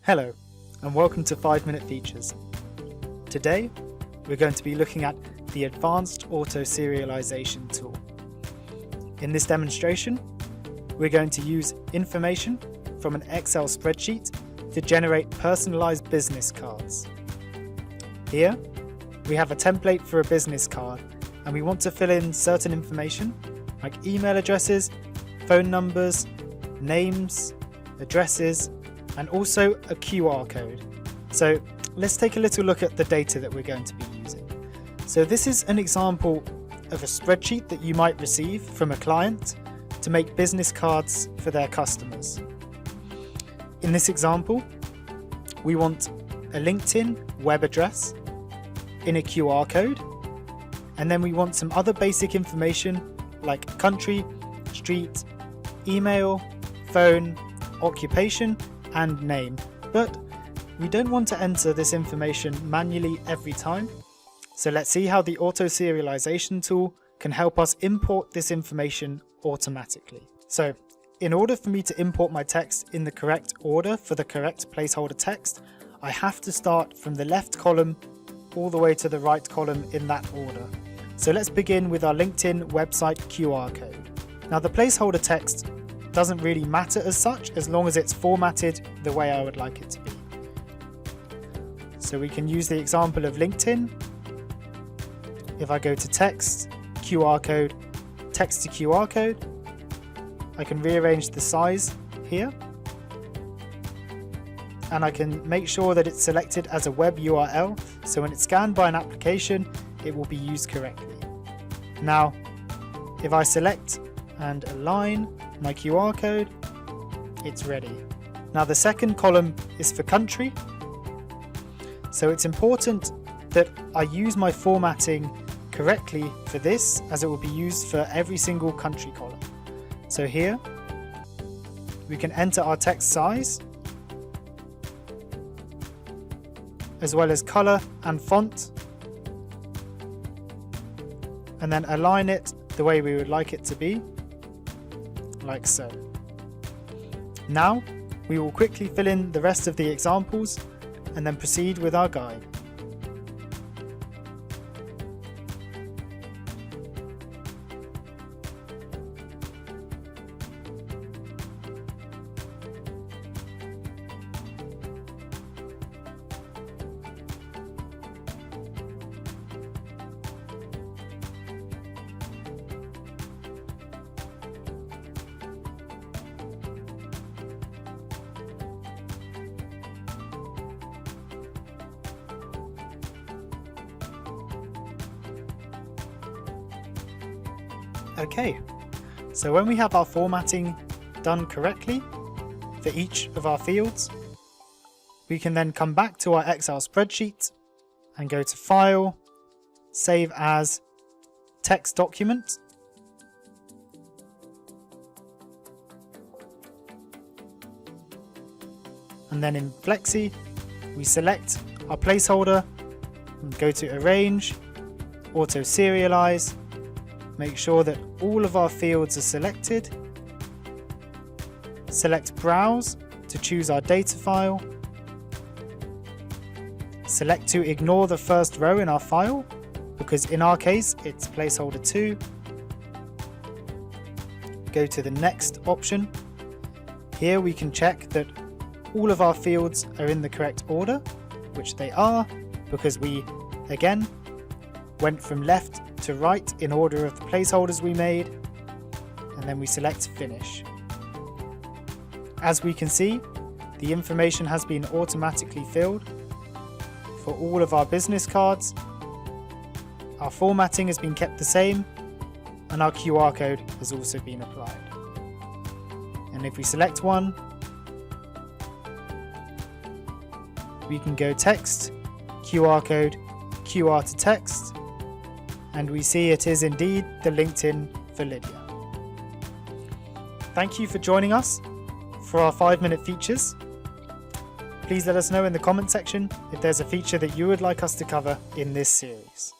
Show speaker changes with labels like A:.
A: Hello, and welcome to 5-Minute Features. Today, we're going to be looking at the Advanced Auto Serialization tool. In this demonstration, we're going to use information from an Excel spreadsheet to generate personalized business cards. Here, we have a template for a business card, and we want to fill in certain information like email addresses, phone numbers, names, addresses, and also a QR code. So let's take a little look at the data that we're going to be using. So this is an example of a spreadsheet that you might receive from a client to make business cards for their customers. In this example, we want a LinkedIn web address in a QR code, and then we want some other basic information like country, street, email, phone, occupation, and name. But we don't want to enter this information manually every time. So let's see how the Auto Serialization tool can help us import this information automatically. So in order for me to import my text in the correct order for the correct placeholder text, I have to start from the left column all the way to the right column in that order. So let's begin with our LinkedIn website QR code. Now the placeholder text doesn't really matter as such, as long as it's formatted the way I would like it to be. So we can use the example of LinkedIn. If I go to text, QR code, text to QR code, I can rearrange the size here, and I can make sure that it's selected as a web URL, so when it's scanned by an application, it will be used correctly. Now, if I select and align my QR code, it's ready. Now the second column is for country, so it's important that I use my formatting correctly for this, as it will be used for every single country column. So here we can enter our text size, as well as color and font, and then align it the way we would like it to be, like so. Now we will quickly fill in the rest of the examples and then proceed with our guide. Okay, so when we have our formatting done correctly for each of our fields, we can then come back to our Excel spreadsheet and go to File, Save As, Text Document. And then in Flexi, we select our placeholder and go to Arrange, Auto Serialize. Make sure that all of our fields are selected. Select Browse to choose our data file. Select to ignore the first row in our file, because in our case it's placeholder 2. Go to the Next option. Here we can check that all of our fields are in the correct order, which they are, because we, again, went from left to right in order of the placeholders we made, and then we select Finish. As we can see, the information has been automatically filled for all of our business cards. Our formatting has been kept the same, and our QR code has also been applied. And if we select one, we can go text, QR code, QR to text, and we see it is indeed the LinkedIn for Lydia. Thank you for joining us for our 5-minute features. Please let us know in the comment section if there's a feature that you would like us to cover in this series.